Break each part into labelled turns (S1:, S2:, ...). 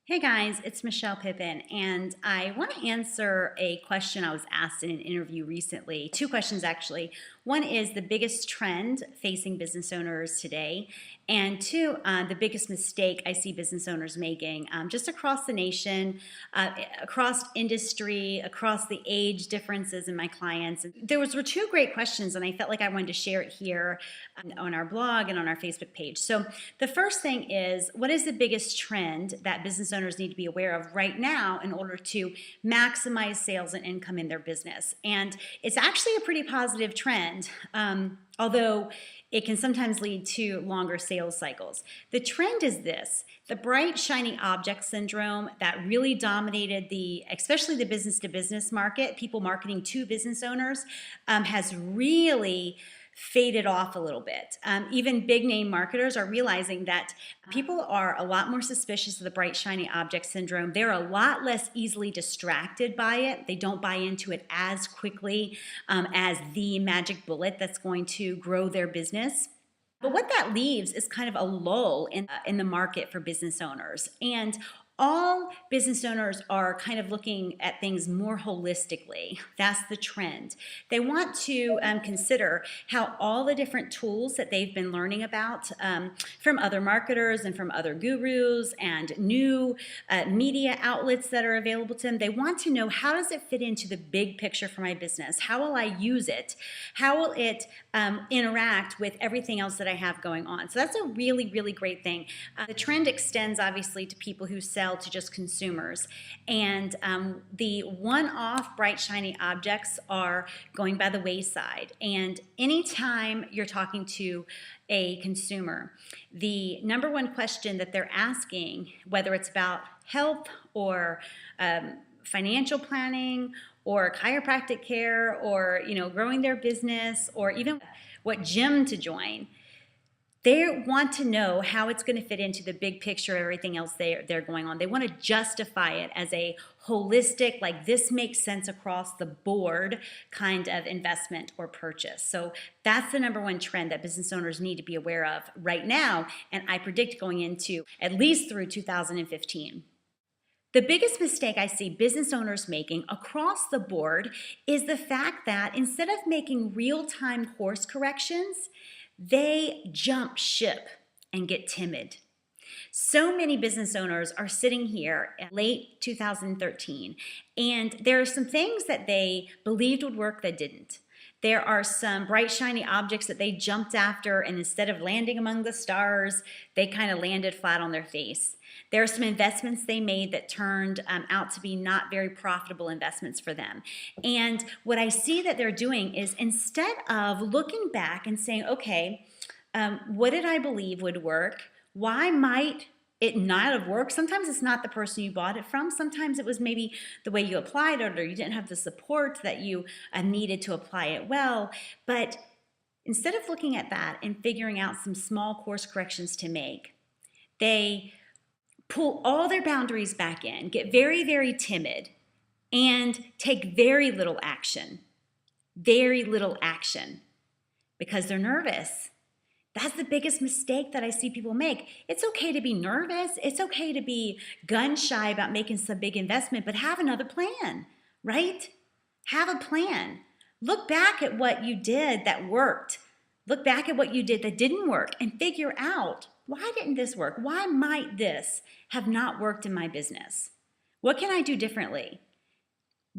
S1: Hey guys, it's Michelle Pippin, and I want to answer a question I was asked in an interview recently. Two questions, actually. One is the biggest trend facing business owners today, and two, the biggest mistake I see business owners making just across the nation, across industry, across the age differences in my clients. Were two great questions, and I felt like I wanted to share it here on our blog and on our Facebook page. So the first thing is, what is the biggest trend that business owners need to be aware of right now in order to maximize sales and income in their business? And it's actually a pretty positive trend, although it can sometimes lead to longer sales cycles. The trend is this: the bright, shiny object syndrome that really dominated especially the business to business market, people marketing to business owners, has really faded off a little bit. Even big name marketers are realizing that people are a lot more suspicious of the bright, shiny object syndrome. They're a lot less easily distracted by it. They don't buy into it as quickly as the magic bullet that's going to grow their business. But what that leaves is kind of a lull in the market for business owners. And all business owners are kind of looking at things more holistically. That's the trend. They want to consider how all the different tools that they've been learning about from other marketers and from other gurus and new media outlets that are available to them. They want to know, how does it fit into the big picture for my business? How will I use it? How will it interact with everything else that I have going on? So that's a really, really great thing. The trend extends obviously to people who sell to just consumers, and the one-off bright shiny objects are going by the wayside. And anytime you're talking to a consumer, the number one question that they're asking, whether it's about health or financial planning or chiropractic care or growing their business or even what gym to join, they want to know how it's going to fit into the big picture of everything else they're going on. They want to justify it as a holistic, like this makes sense across the board kind of investment or purchase. So that's the number one trend that business owners need to be aware of right now, and I predict going into at least through 2015. The biggest mistake I see business owners making across the board is the fact that instead of making real-time course corrections, they jump ship and get timid. So many business owners are sitting here in late 2013, and there are some things that they believed would work that didn't. There are some bright, shiny objects that they jumped after, and instead of landing among the stars, they kind of landed flat on their face. There are some investments they made that turned out to be not very profitable investments for them. And what I see that they're doing is, instead of looking back and saying, okay, what did I believe would work? Why might it not have worked? Sometimes it's not the person you bought it from. Sometimes it was maybe the way you applied it, or you didn't have the support that you needed to apply it well. But instead of looking at that and figuring out some small course corrections to make, they pull all their boundaries back in, get very, very timid, and take very little action because they're nervous. That's the biggest mistake that I see people make. It's okay to be nervous. It's okay to be gun shy about making some big investment, but have another plan, right? Have a plan. Look back at what you did that worked. Look back at what you did that didn't work and figure out, why didn't this work? Why might this have not worked in my business? What can I do differently?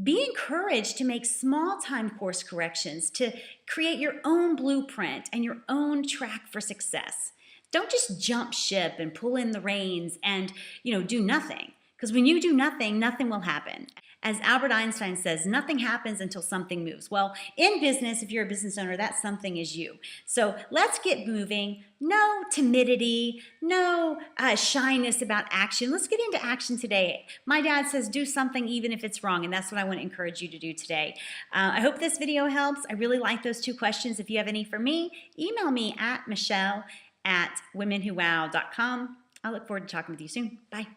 S1: Be encouraged to make small time course corrections, to create your own blueprint and your own track for success. Don't just jump ship and pull in the reins and do nothing. Because when you do nothing, nothing will happen. As Albert Einstein says, nothing happens until something moves. Well, in business, if you're a business owner, that something is you. So let's get moving. No timidity, no shyness about action. Let's get into action today. My dad says do something even if it's wrong, and that's what I want to encourage you to do today. I hope this video helps. I really like those two questions. If you have any for me, email me at michelle@womenwhowow.com. I look forward to talking with you soon. Bye.